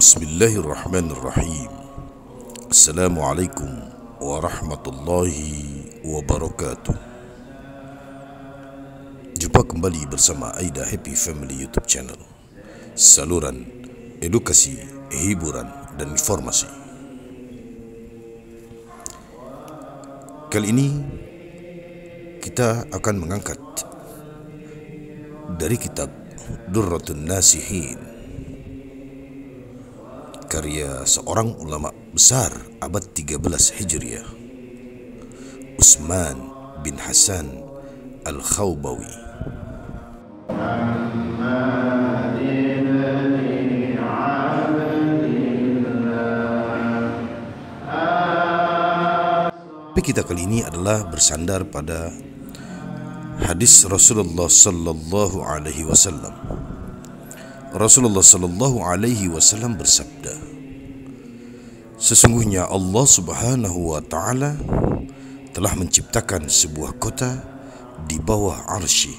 Bismillahirrahmanirrahim. Assalamualaikum warahmatullahi wabarakatuh. Jumpa kembali bersama Aida Happy Family YouTube channel, saluran edukasi, hiburan, dan informasi. Kali ini kita akan mengangkat dari kitab Durratun Nasihin, karya seorang ulama besar abad 13 Hijriah, Utsman bin Hasan Al-Khawbawi. Tapi kita kali ini adalah bersandar pada hadis Rasulullah sallallahu alaihi wasallam. Rasulullah sallallahu alaihi wasallam bersabda, sesungguhnya Allah Subhanahu wa taala telah menciptakan sebuah kota di bawah arsy,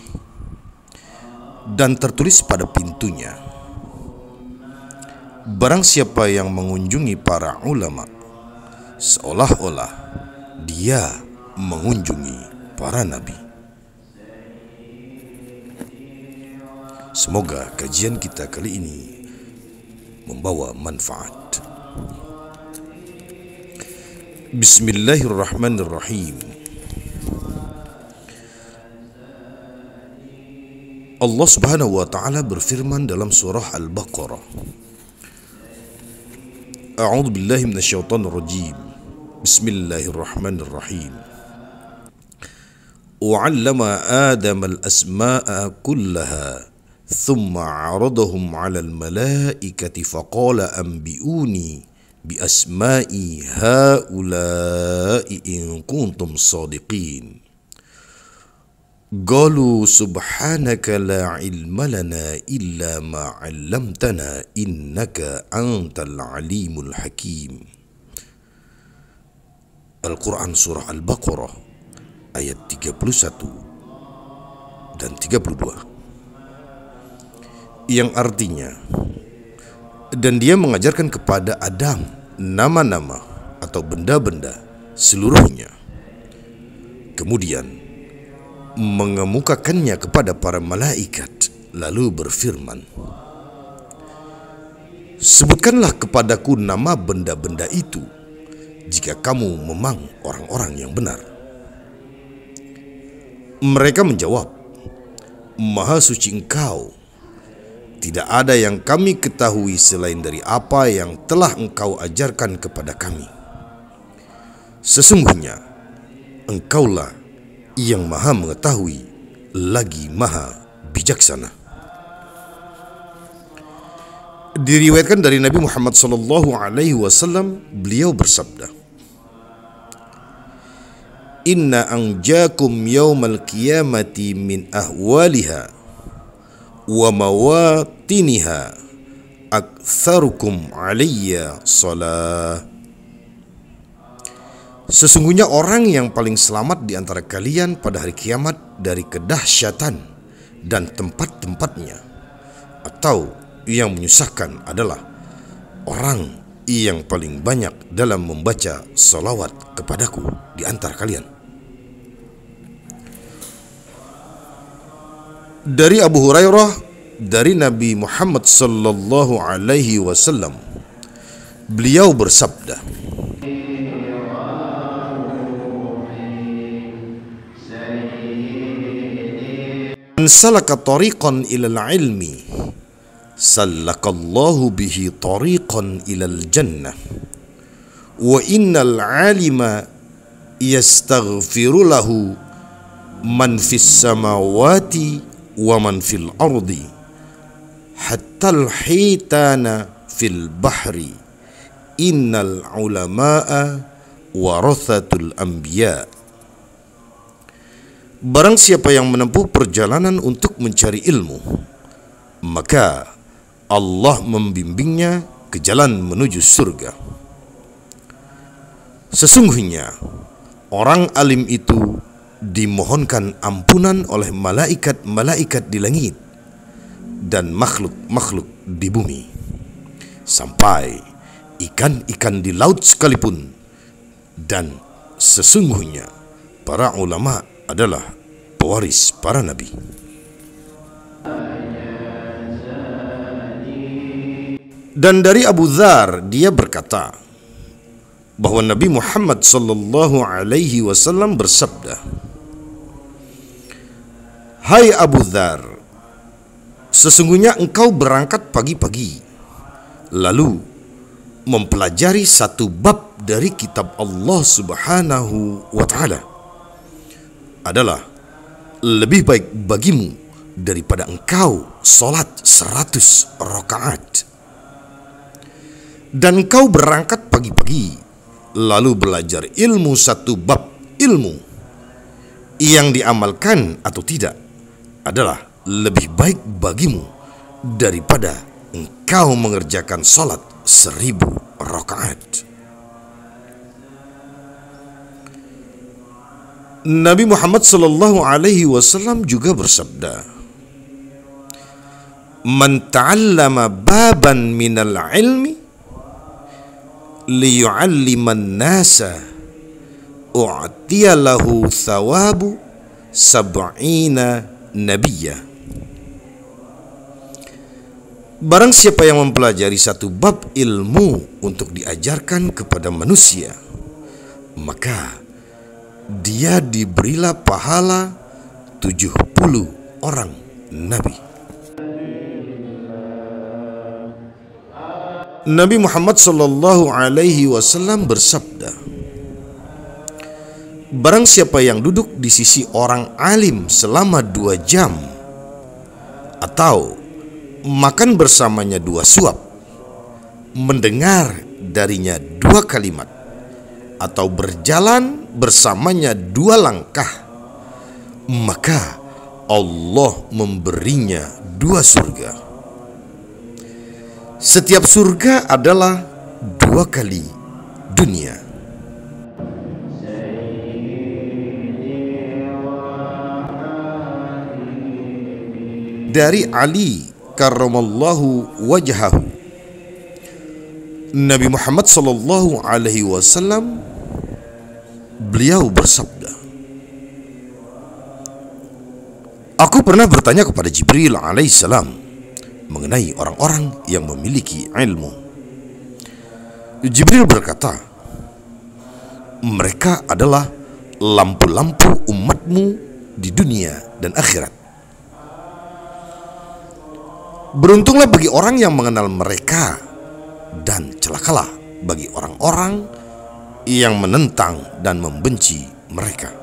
dan tertulis pada pintunya, barang siapa yang mengunjungi para ulama, seolah-olah dia mengunjungi para nabi. Semoga kajian kita kali ini membawa manfaat. Bismillahirrahmanirrahim. Allah Subhanahu wa taala berfirman dalam surah Al-Baqarah, A'udzu billahi minasyaitonir rajim. Bismillahirrahmanirrahim. Wa'allama Adama al-asma'a kullaha ثم عرضهم على الملائكة فقال أنبئوني بأسماء هؤلاء إن كنتم صادقين قالوا سبحانك لا علم لنا إلا ما علمتنا إنك أنت العليم الحكيم. Al-Quran Surah Al-Baqarah ayat 31 dan 32, yang artinya, dan dia mengajarkan kepada Adam nama-nama atau benda-benda seluruhnya, kemudian mengemukakannya kepada para malaikat, lalu berfirman, sebutkanlah kepadaku nama benda-benda itu jika kamu memang orang-orang yang benar. Mereka menjawab, Maha suci Engkau, tidak ada yang kami ketahui selain dari apa yang telah Engkau ajarkan kepada kami. Sesungguhnya Engkaulah yang Maha mengetahui lagi Maha bijaksana. Diriwayatkan dari Nabi Muhammad sallallahu alaihi wasallam, beliau bersabda, Inna anjakum yaumal qiyamati min ahwaliha wa mawatiniha aktsarukum alayya salah. Sesungguhnya orang yang paling selamat di antara kalian pada hari kiamat dari kedahsyatan dan tempat-tempatnya atau yang menyusahkan adalah orang yang paling banyak dalam membaca salawat kepadaku di antara kalian. Dari Abu Hurairah, dari Nabi Muhammad sallallahu alaihi wasallam, beliau bersabda, Man salaka tariqan ilal ilmi sallakallahu bihi tariqan ilal jannah wa innal alima yastaghfiru lahu man fis samawati wa man fil ardi hatta al-hitana fil bahri innal ulama'a warathatul anbiya. Barang siapa yang menempuh perjalanan untuk mencari ilmu, maka Allah membimbingnya ke jalan menuju surga. Sesungguhnya orang alim itu dimohonkan ampunan oleh malaikat-malaikat di langit dan makhluk-makhluk di bumi, sampai ikan-ikan di laut sekalipun. Dan sesungguhnya para ulama adalah pewaris para nabi. Dan dari Abu Dzar, dia berkata bahwa Nabi Muhammad sallallahu alaihi wasallam bersabda, "Hai Abu Dzar, sesungguhnya engkau berangkat pagi-pagi, lalu mempelajari satu bab dari kitab Allah Subhanahu wa Ta'ala adalah lebih baik bagimu daripada engkau salat 100 rakaat. Dan engkau berangkat pagi-pagi, lalu belajar ilmu satu bab ilmu yang diamalkan atau tidak adalah lebih baik bagimu daripada engkau mengerjakan salat 1000 rakaat." Nabi Muhammad sallallahu alaihi wasallam juga bersabda, "Man ta'allama baban minal ilmi liyu'alliman nasa u'tiya lahu thawabu sab'ina nabiyya." Barang siapa yang mempelajari satu bab ilmu untuk diajarkan kepada manusia, maka dia diberilah pahala 70 orang nabi. Nabi Muhammad sallallahu alaihi wasallam bersabda, barang siapa yang duduk di sisi orang alim selama 2 jam atau makan bersamanya 2 suap, mendengar darinya 2 kalimat, atau berjalan bersamanya 2 langkah, maka Allah memberinya 2 surga. Setiap surga adalah 2 kali dunia. Dari Ali karramallahu wajhahu, Nabi Muhammad sallallahu alaihi wasallam beliau bersabda, "Aku pernah bertanya kepada Jibril alaihissalam mengenai orang-orang yang memiliki ilmu. Jibril berkata, mereka adalah lampu-lampu umatmu di dunia dan akhirat. Beruntunglah bagi orang yang mengenal mereka, dan celakalah bagi orang-orang yang menentang dan membenci mereka."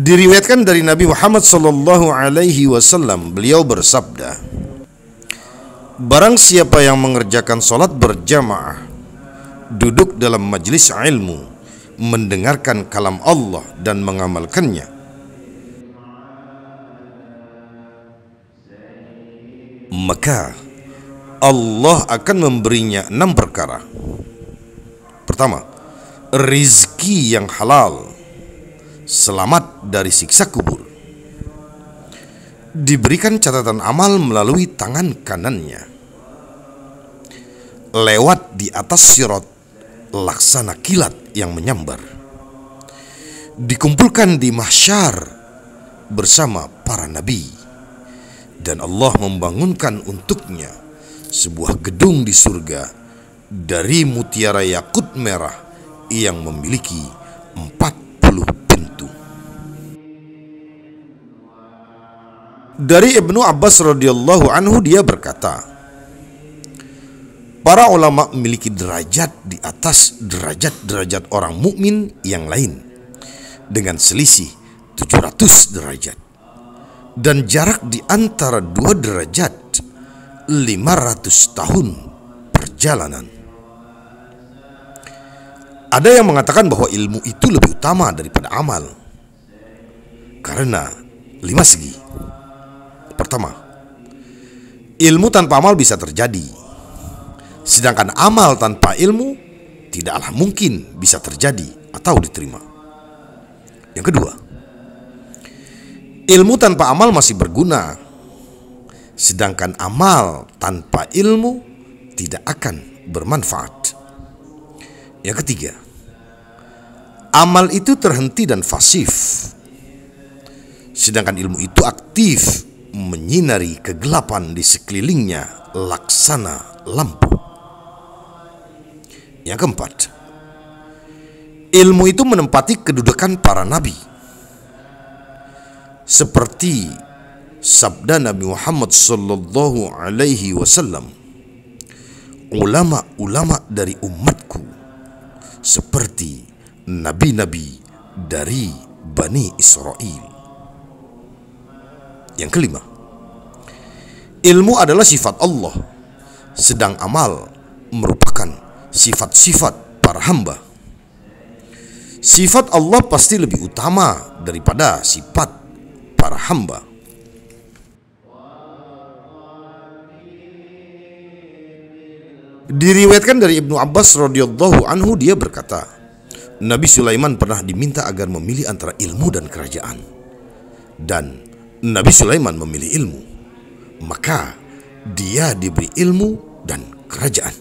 Diriwayatkan dari Nabi Muhammad sallallahu alaihi wasallam, beliau bersabda, barang siapa yang mengerjakan salat berjamaah, duduk dalam majelis ilmu, mendengarkan kalam Allah dan mengamalkannya, maka Allah akan memberinya 6 perkara. Pertama, rizki yang halal, selamat dari siksa kubur, diberikan catatan amal melalui tangan kanannya, lewat di atas sirat laksana kilat yang menyambar, dikumpulkan di mahsyar bersama para nabi, dan Allah membangunkan untuknya sebuah gedung di surga dari mutiara yakut merah yang memiliki 40 pintu. Dari Ibnu Abbas radhiyallahu anhu, dia berkata, para ulama memiliki derajat di atas derajat-derajat orang mukmin yang lain dengan selisih 700 derajat, dan jarak di antara 2 derajat 500 tahun perjalanan. Ada yang mengatakan bahwa ilmu itu lebih utama daripada amal karena 5 segi. Pertama, ilmu tanpa amal bisa terjadi, sedangkan amal tanpa ilmu tidaklah mungkin bisa terjadi atau diterima. Yang kedua, Ilmu tanpa amal masih berguna, sedangkan amal tanpa ilmu tidak akan bermanfaat. Yang ketiga, amal itu terhenti dan pasif, sedangkan ilmu itu aktif menyinari kegelapan di sekelilingnya laksana lampu. Yang keempat, ilmu itu menempati kedudukan para nabi, seperti sabda Nabi Muhammad sallallahu alaihi wasallam, ulama-ulama dari umatku seperti nabi-nabi dari Bani Israel. Yang kelima, ilmu adalah sifat Allah, sedang amal merupakan sifat-sifat para hamba. Sifat Allah pasti lebih utama daripada sifat para hamba. Diriwayatkan dari Ibnu Abbas radhiyallahu anhu, dia berkata, Nabi Sulaiman pernah diminta agar memilih antara ilmu dan kerajaan, dan Nabi Sulaiman memilih ilmu, maka dia diberi ilmu dan kerajaan.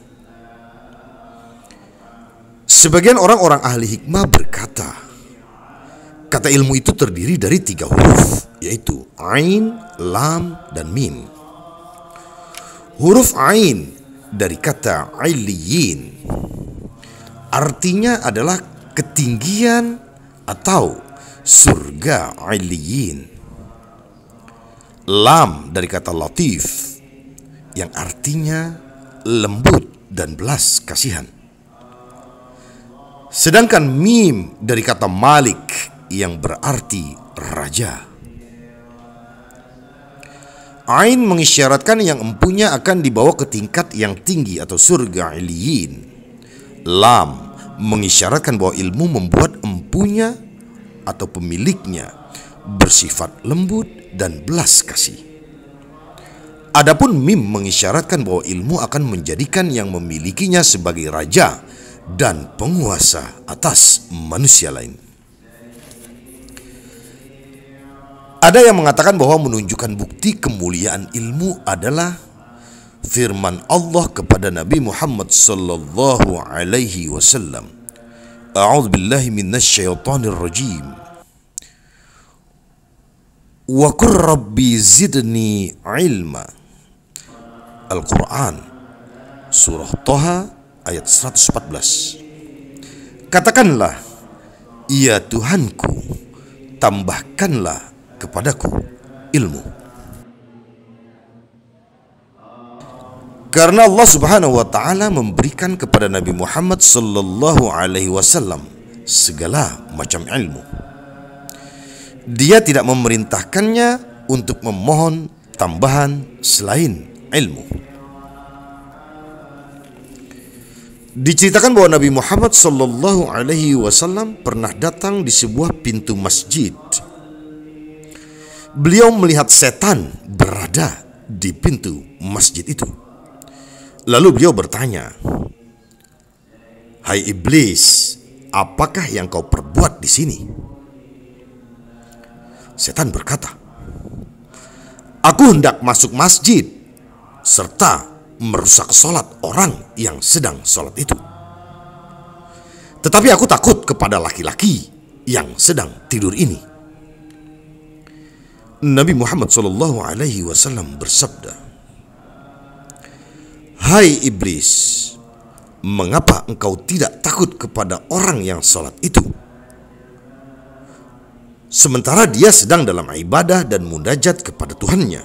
Sebagian orang-orang ahli hikmah berkata, kata ilmu itu terdiri dari 3 huruf, yaitu Ain, Lam, dan Mim. Huruf Ain dari kata Ailiyin, artinya adalah ketinggian atau surga Ailiyin. Lam dari kata Latif, yang artinya lembut dan belas kasihan. Sedangkan Mim dari kata Malik, yang berarti raja. Ain mengisyaratkan yang empunya akan dibawa ke tingkat yang tinggi atau surga Iliyin. Lam mengisyaratkan bahwa ilmu membuat empunya atau pemiliknya bersifat lembut dan belas kasih. Adapun Mim mengisyaratkan bahwa ilmu akan menjadikan yang memilikinya sebagai raja dan penguasa atas manusia lain. Ada yang mengatakan bahwa menunjukkan bukti kemuliaan ilmu adalah firman Allah kepada Nabi Muhammad sallallahu alaihi wasallam, A'udzubillahi minasyaitonir rajim. Wa qur rabbi zidni ilma. Al-Quran surah Thaha ayat 114. Katakanlah, ya Tuhanku, tambahkanlah kepadaku ilmu. Karena Allah Subhanahu wa taala memberikan kepada Nabi Muhammad sallallahu alaihi wasallam segala macam ilmu. Dia tidak memerintahkannya untuk memohon tambahan selain ilmu. Diceritakan bahwa Nabi Muhammad sallallahu alaihi wasallam pernah datang di sebuah pintu masjid. Beliau melihat setan berada di pintu masjid itu. Lalu beliau bertanya, "Hai iblis, apakah yang kau perbuat di sini?" Setan berkata, "Aku hendak masuk masjid serta merusak sholat orang yang sedang sholat itu. Tetapi aku takut kepada laki-laki yang sedang tidur ini." Nabi Muhammad SAW bersabda, "Hai iblis, mengapa engkau tidak takut kepada orang yang sholat itu? Sementara dia sedang dalam ibadah dan munajat kepada Tuhannya.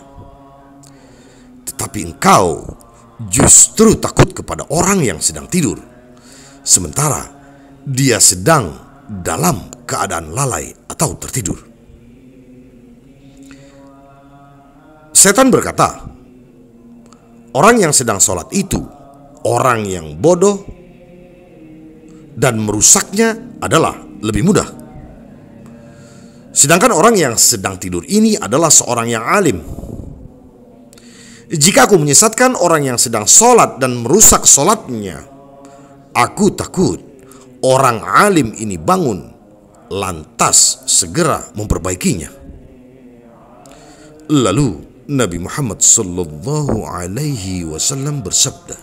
Tetapi engkau justru takut kepada orang yang sedang tidur, sementara dia sedang dalam keadaan lalai atau tertidur." Setan berkata, orang yang sedang sholat itu orang yang bodoh, dan merusaknya adalah lebih mudah. Sedangkan orang yang sedang tidur ini adalah seorang yang alim. Jika aku menyesatkan orang yang sedang sholat dan merusak sholatnya, aku takut orang alim ini bangun lantas segera memperbaikinya. Lalu Nabi Muhammad sallallahu alaihi wasallam bersabda,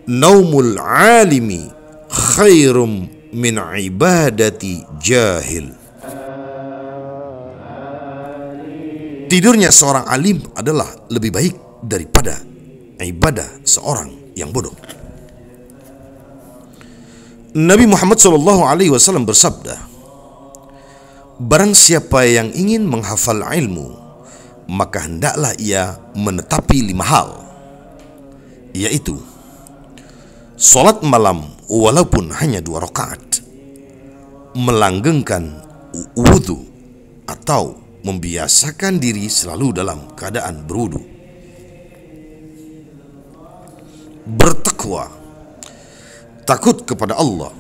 "Naumul alimi khairum min ibadati jahil." Tidurnya seorang alim adalah lebih baik daripada ibadah seorang yang bodoh. Nabi Muhammad sallallahu alaihi wasallam bersabda, "Barang siapa yang ingin menghafal ilmu, maka hendaklah ia menetapi 5 hal, yaitu salat malam walaupun hanya 2 rakaat, melanggengkan wudu atau membiasakan diri selalu dalam keadaan berwudu, bertakwa, takut kepada Allah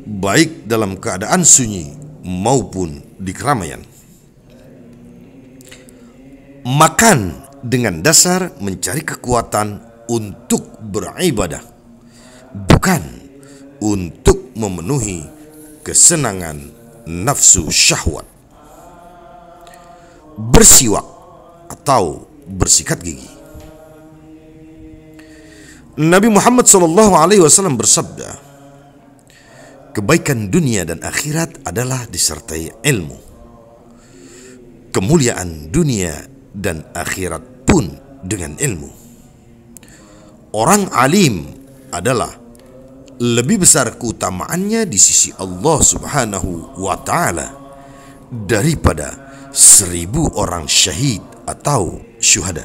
baik dalam keadaan sunyi maupun di keramaian, makan dengan dasar mencari kekuatan untuk beribadah, bukan untuk memenuhi kesenangan nafsu syahwat, bersiwak atau bersikat gigi." Nabi Muhammad SAW bersabda, "Kebaikan dunia dan akhirat adalah disertai ilmu. Kemuliaan dunia dan akhirat pun dengan ilmu. Orang alim adalah lebih besar keutamaannya di sisi Allah Subhanahu wa Ta'ala daripada 1000 orang syahid atau syuhada."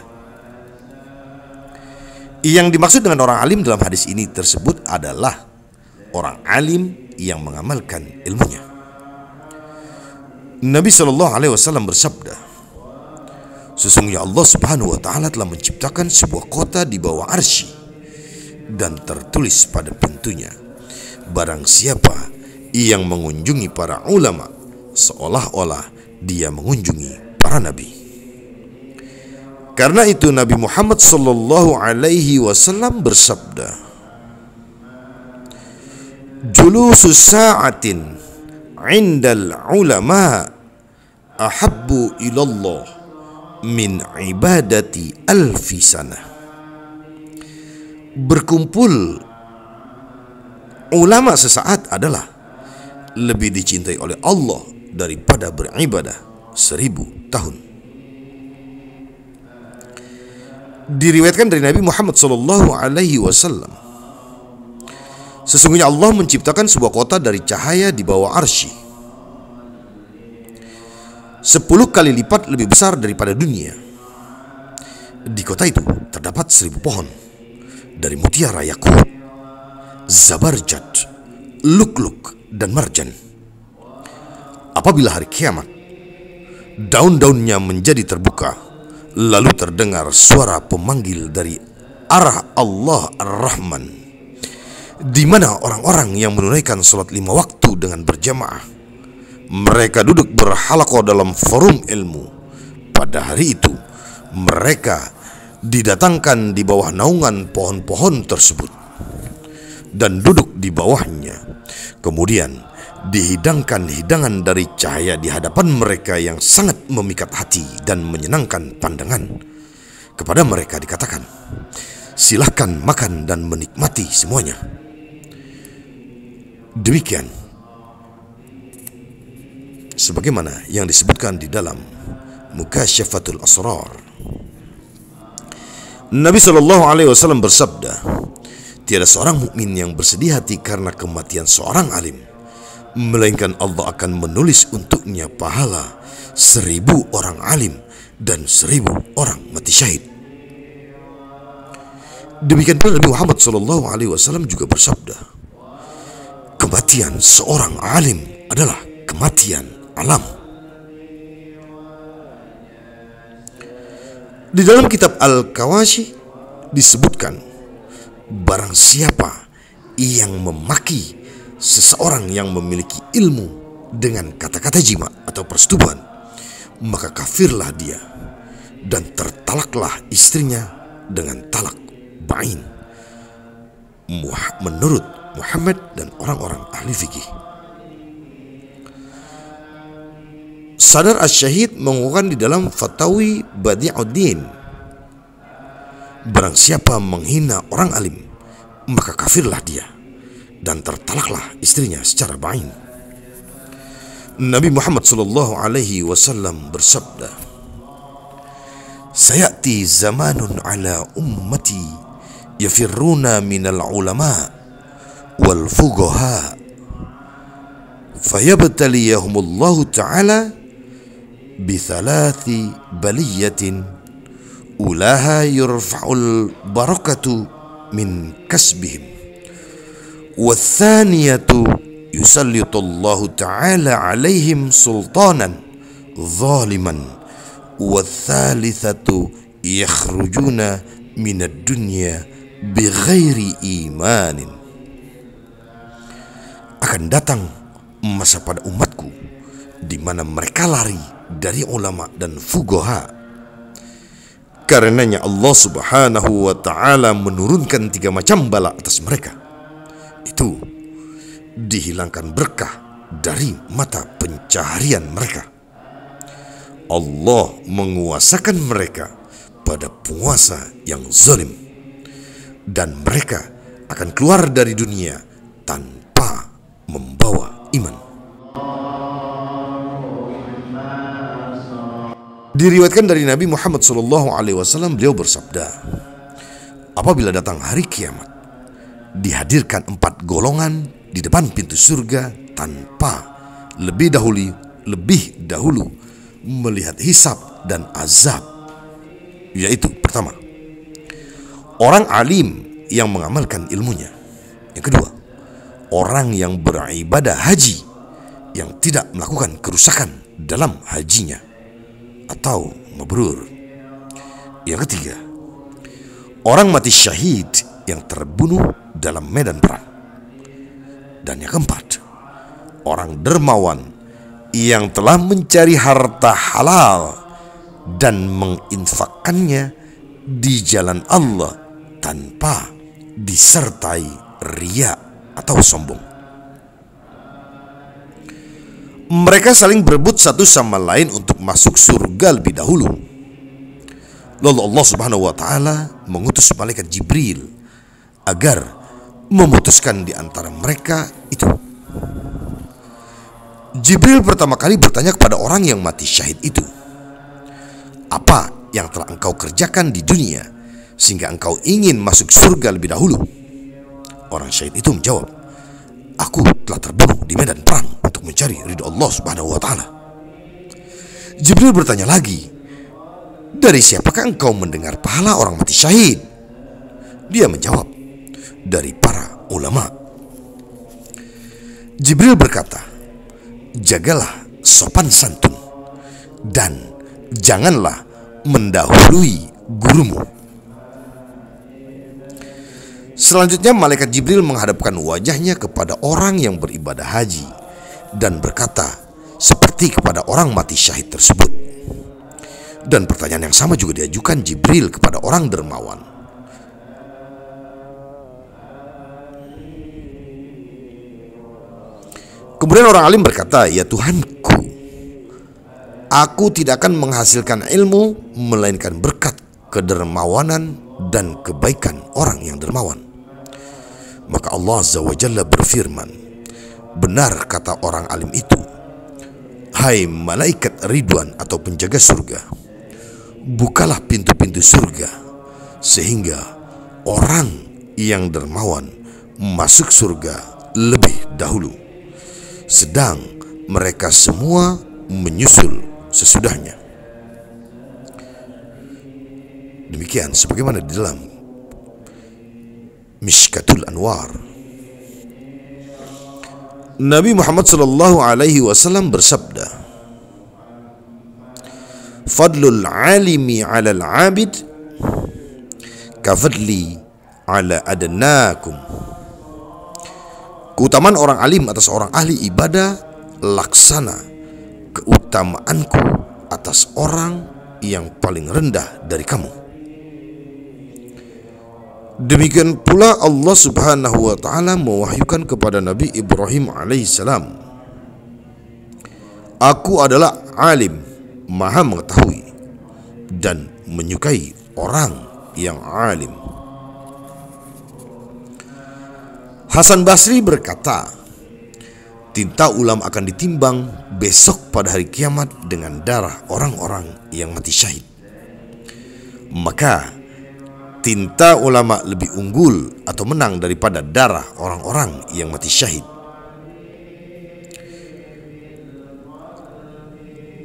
Yang dimaksud dengan orang alim dalam hadis ini tersebut adalah orang alim yang mengamalkan ilmunya. Nabi SAW bersabda, "Sesungguhnya Allah Subhanahu wa Ta'ala telah menciptakan sebuah kota di bawah arsy, dan tertulis pada pintunya, barang siapa yang mengunjungi para ulama, seolah-olah dia mengunjungi para nabi." Karena itu Nabi Muhammad sallallahu alaihi wasallam bersabda, "Julusus sa'atin 'indal ulama ahabbu ilallah min ibadati alfi sanah." Berkumpul ulama sesaat adalah lebih dicintai oleh Allah daripada beribadah 1000 tahun. Diriwayatkan dari Nabi Muhammad sallallahu alaihi wasallam, sesungguhnya Allah menciptakan sebuah kota dari cahaya di bawah arsy, 10 kali lipat lebih besar daripada dunia. Di kota itu terdapat 1000 pohon dari mutiara, yakut, zabarjad, lukluk, dan marjan. Apabila hari kiamat, daun-daunnya menjadi terbuka, lalu terdengar suara pemanggil dari arah Allah Ar-Rahman, di mana orang-orang yang menunaikan salat 5 waktu dengan berjamaah, mereka duduk berhalaqah dalam forum ilmu. Pada hari itu mereka didatangkan di bawah naungan pohon-pohon tersebut dan duduk di bawahnya. Kemudian dihidangkan hidangan dari cahaya di hadapan mereka yang sangat memikat hati dan menyenangkan pandangan. Kepada mereka dikatakan, "Silahkan makan dan menikmati semuanya." Demikian sebagaimana yang disebutkan di dalam Mukasyafatul Asrar. Nabi SAW bersabda, "Tiada seorang mukmin yang bersedih hati karena kematian seorang alim, melainkan Allah akan menulis untuknya pahala 1000 orang alim dan 1000 orang mati syahid." Demikian pula Nabi Muhammad SAW juga bersabda, "Kematian seorang alim adalah kematian alam." Di dalam kitab Al-Kawashi disebutkan, barang siapa yang memaki seseorang yang memiliki ilmu dengan kata-kata jima atau persetubuhan, maka kafirlah dia dan tertalaklah istrinya dengan talak bain, menurut Muhammad dan orang-orang ahli fikih. Sadar Asy-Syahid mengungkapkan di dalam Fatawi Badi'uddin, barang siapa menghina orang alim, maka kafirlah dia dan tertalaklah istrinya secara ba'in. Nabi Muhammad sallallahu alaihi wasallam bersabda, "Sayati zamanun ala ummati yafirruna minal ulama wal fuqaha fayabtaliyahumullahu ta'ala bithalathi baliyatin ulaha yurfa'ul barakatu min kasbihim wathaniyatu yusallitullahu ta'ala alaihim sultanan zaliman wathalithatu yakhrujuna minad dunya bighairi imanin." Akan datang masa pada umatku di mana mereka lari dari ulama dan fuqaha. Karenanya Allah Subhanahu wa ta'ala menurunkan 3 macam bala atas mereka. Itu dihilangkan berkah dari mata pencaharian mereka. Allah menguasakan mereka pada penguasa yang zalim, dan mereka akan keluar dari dunia tanpa membawa iman. Diriwayatkan dari Nabi Muhammad SAW, beliau bersabda, apabila datang hari kiamat, dihadirkan 4 golongan di depan pintu surga tanpa lebih dahulu melihat hisab dan azab. Yaitu pertama, orang alim yang mengamalkan ilmunya. Yang kedua, orang yang beribadah haji yang tidak melakukan kerusakan dalam hajinya atau mabrur. Yang ketiga, orang mati syahid yang terbunuh dalam medan perang. Dan yang keempat, orang dermawan yang telah mencari harta halal dan menginfakkannya di jalan Allah tanpa disertai riya atau sombong. Mereka saling berebut satu sama lain untuk masuk surga lebih dahulu. Lalu Allah Subhanahu wa ta'ala mengutus malaikat Jibril agar memutuskan di antara mereka itu. Jibril pertama kali bertanya kepada orang yang mati syahid itu, "Apa yang telah engkau kerjakan di dunia sehingga engkau ingin masuk surga lebih dahulu?" Orang syahid itu menjawab, "Aku telah terbunuh di medan perang untuk mencari ridha Allah Subhanahu wa ta'ala." Jibril bertanya lagi, "Dari siapakah engkau mendengar pahala orang mati syahid?" Dia menjawab, "Dari para ulama." Jibril berkata, "Jagalah sopan santun dan janganlah mendahului gurumu." Selanjutnya malaikat Jibril menghadapkan wajahnya kepada orang yang beribadah haji dan berkata seperti kepada orang mati syahid tersebut. Dan pertanyaan yang sama juga diajukan Jibril kepada orang dermawan. Kemudian orang alim berkata, "Ya Tuhanku, aku tidak akan menghasilkan ilmu melainkan berkat kedermawanan dan kebaikan orang yang dermawan." Maka Allah Azza wa Jalla berfirman, "Benar kata orang alim itu, hai malaikat ridwan atau penjaga surga, bukalah pintu-pintu surga sehingga orang yang dermawan masuk surga lebih dahulu, sedang mereka semua menyusul sesudahnya." Demikian sebagaimana di dalam Mishkatul Anwar. Nabi Muhammad sallallahu alaihi wasallam bersabda, "Fadlul alimi 'alal 'abid kafadli 'ala adnakum." Keutamaan orang alim atas orang ahli ibadah laksana keutamaanku atas orang yang paling rendah dari kamu. Demikian pula Allah Subhanahu wa ta'ala mewahyukan kepada Nabi Ibrahim alaihissalam Aku adalah alim, maha mengetahui dan menyukai orang yang alim. Hasan Basri berkata, tinta ulam akan ditimbang besok pada hari kiamat dengan darah orang-orang yang mati syahid. Maka tinta ulama lebih unggul atau menang daripada darah orang-orang yang mati syahid.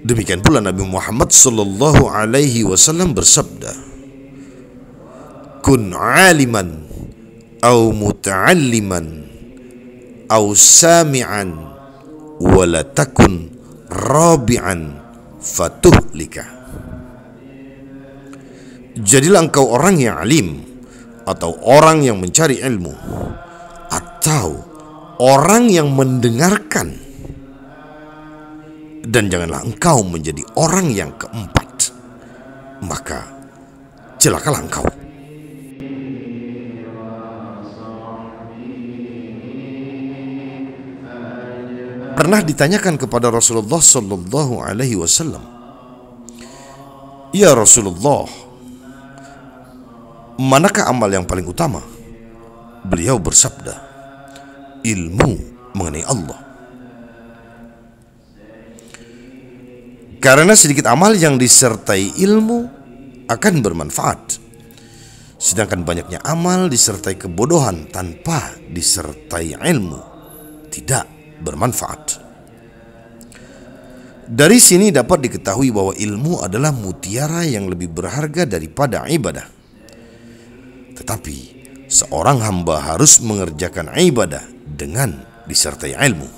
Demikian pula Nabi Muhammad sallallahu alaihi wasallam bersabda, kun aliman au muta'alliman au sami'an wala takun rabi'an fatuhlika. Jadilah engkau orang yang alim atau orang yang mencari ilmu atau orang yang mendengarkan, dan janganlah engkau menjadi orang yang keempat, maka celakalah engkau. Pernah ditanyakan kepada Rasulullah sallallahu alaihi wasallam, "Ya Rasulullah, manakah amal yang paling utama?" Beliau bersabda, "Ilmu mengenai Allah." Karena sedikit amal yang disertai ilmu akan bermanfaat, sedangkan banyaknya amal disertai kebodohan tanpa disertai ilmu tidak bermanfaat. Dari sini dapat diketahui bahwa ilmu adalah mutiara yang lebih berharga daripada ibadah. Tetapi seorang hamba harus mengerjakan ibadah dengan disertai ilmu.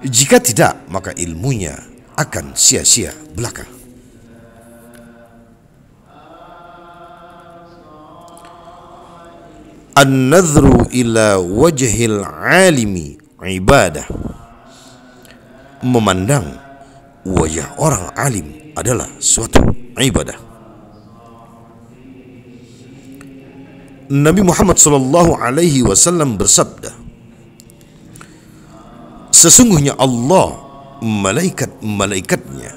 Jika tidak, maka ilmunya akan sia-sia belaka. An-nadhru ila wajhil alimi ibadah. Memandang wajah orang alim adalah suatu ibadah. Nabi Muhammad sallallahu alaihi wasallam bersabda, sesungguhnya Allah, malaikat-malaikatnya,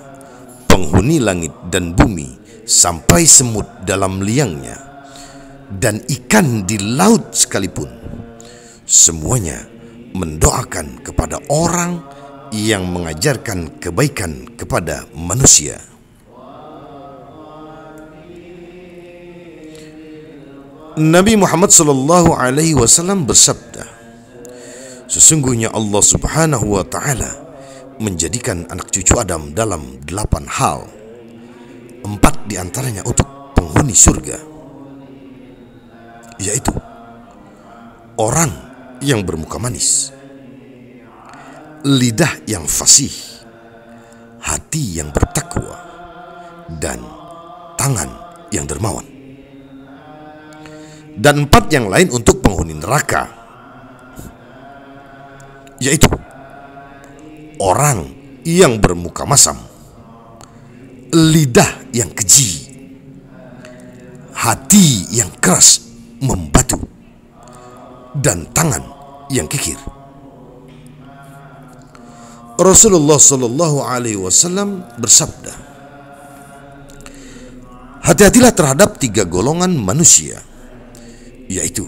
penghuni langit dan bumi, sampai semut dalam liangnya, dan ikan di laut sekalipun, semuanya mendoakan kepada orang yang mengajarkan kebaikan kepada manusia. Nabi Muhammad sallallahu alaihi wasallam bersabda, sesungguhnya Allah Subhanahu wa taala menjadikan anak cucu Adam dalam 8 hal, 4 diantaranya untuk penghuni surga, yaitu orang yang bermuka manis, lidah yang fasih, hati yang bertakwa, dan tangan yang dermawan. Dan 4 yang lain untuk penghuni neraka, yaitu orang yang bermuka masam, lidah yang keji, hati yang keras membatu, dan tangan yang kikir. Rasulullah sallallahu alaihi wasallam bersabda, hati-hatilah terhadap 3 golongan manusia, yaitu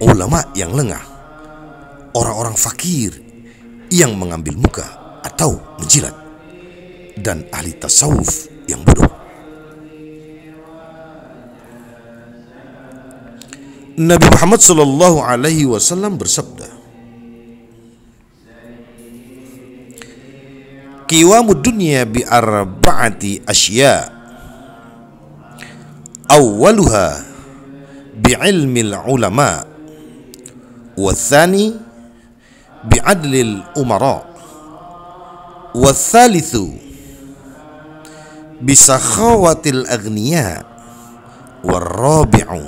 ulama yang lengah, orang-orang fakir yang mengambil muka atau menjilat, dan ahli tasawuf yang bodoh. Nabi Muhammad sallallahu alaihi wasallam bersabda, qiwamud dunya bi arba'ati asya, awwaluha bi ilmil ulama, wa tsani bi adlil umara, wa tsalitsu bi sakhawatil aghniya, wa rabi'u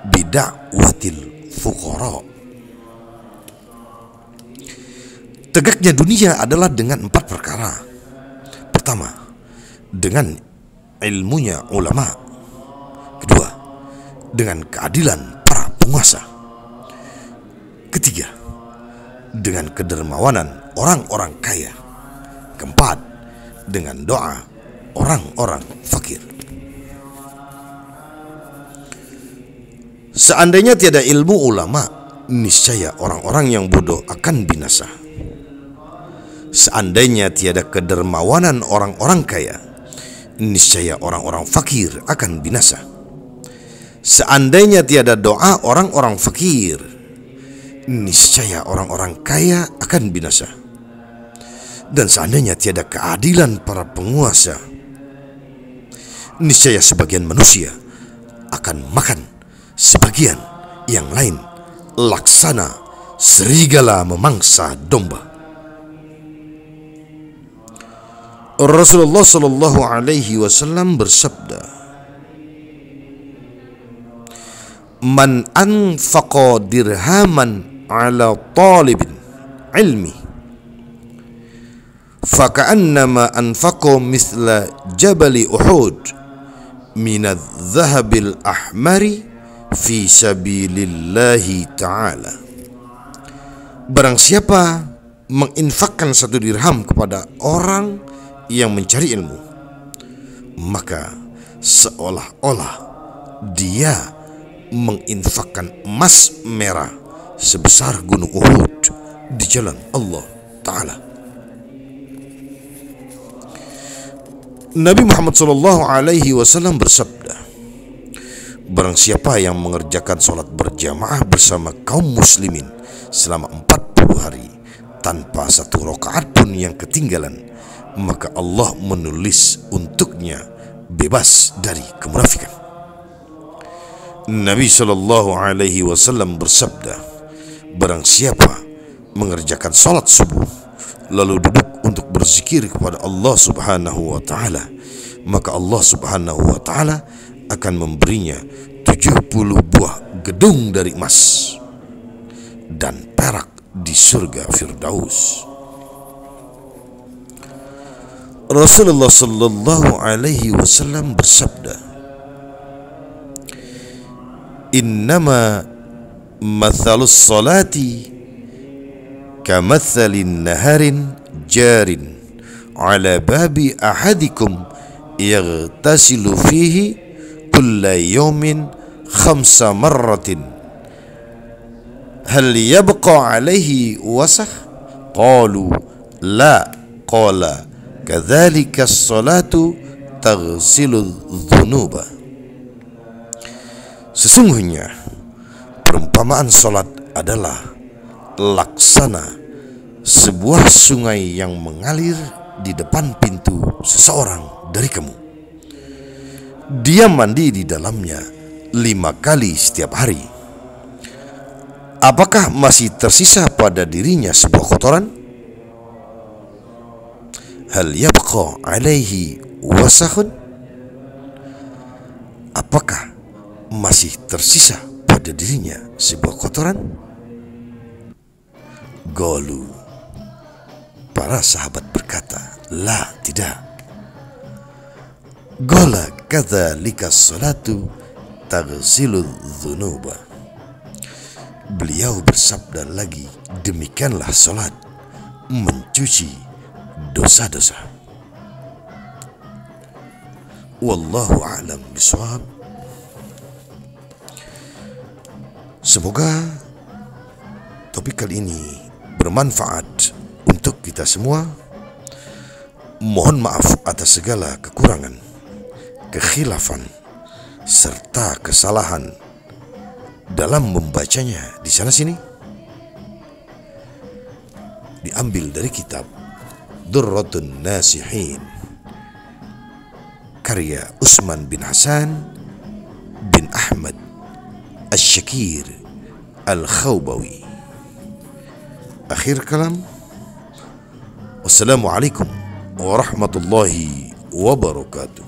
bi da'watil fuqara. Tegaknya dunia adalah dengan 4 perkara. Pertama, dengan ilmunya ulama. Kedua, dengan keadilan para penguasa. Ketiga, dengan kedermawanan orang-orang kaya. Keempat, dengan doa orang-orang fakir. Seandainya tiada ilmu ulama, niscaya orang-orang yang bodoh akan binasa. Seandainya tiada kedermawanan orang-orang kaya, niscaya orang-orang fakir akan binasa. Seandainya tiada doa orang-orang fakir, niscaya orang-orang kaya akan binasa. Dan seandainya tiada keadilan para penguasa, niscaya sebagian manusia akan makan sebagian yang lain, laksana serigala memangsa domba. Rasulullah sallallahu alaihi wasallam bersabda, "Man anfaqa dirhaman ala talibin ilmi, faka'annama anfaqa mithla jabali Uhud minadh-dhahabil ahmari fi sabilillahi ta'ala." Barang siapa menginfakkan 1 dirham kepada orang yang mencari ilmu, maka seolah-olah dia menginfakkan emas merah sebesar gunung Uhud di jalan Allah Ta'ala. Nabi Muhammad SAW bersabda, barang siapa yang mengerjakan sholat berjamaah bersama kaum muslimin selama 40 hari tanpa 1 rakaat pun yang ketinggalan, maka Allah menulis untuknya bebas dari kemunafikan. Nabi SAW bersabda, barang siapa mengerjakan salat subuh lalu duduk untuk berzikir kepada Allah Subhanahu wa Ta'ala, maka Allah Subhanahu wa Ta'ala akan memberinya 70 buah gedung dari emas dan perak di surga Firdaus. Rasulullah sallallahu alaihi wasallam bersabda, "Innama mathalus salati kamathalin naharin jarin ala babi ahadikum yaghtasilu fihi kulla yawmin 5 marratin hal yabqa alaihi wasakh?" Qalu la. Qala kadzalika as-salatu taghsilu dzunuba. Sesungguhnya perumpamaan salat adalah laksana sebuah sungai yang mengalir di depan pintu seseorang dari kamu. Dia mandi di dalamnya 5 kali setiap hari. Apakah masih tersisa pada dirinya sebuah kotoran? Hal yabqa alaihi wasakhun? Apakah masih tersisa pada dirinya sebuah kotoran? Qalu, para sahabat berkata, la, tidak. Qala kadzalika as-salatu taghsilu dzunuba. Beliau bersabda lagi, demikianlah salat mencuci dosa-dosa. Wallahu a'lam bishawab. Semoga topik kali ini bermanfaat untuk kita semua. Mohon maaf atas segala kekurangan, kekhilafan, serta kesalahan dalam membacanya di sana sini. Diambil dari kitab Durratun Nasihin karya Utsman bin Hasan bin Ahmad Asy-Syakir Al-Khawbawi. Akhir kalam, wassalamualaikum warahmatullahi wabarakatuh.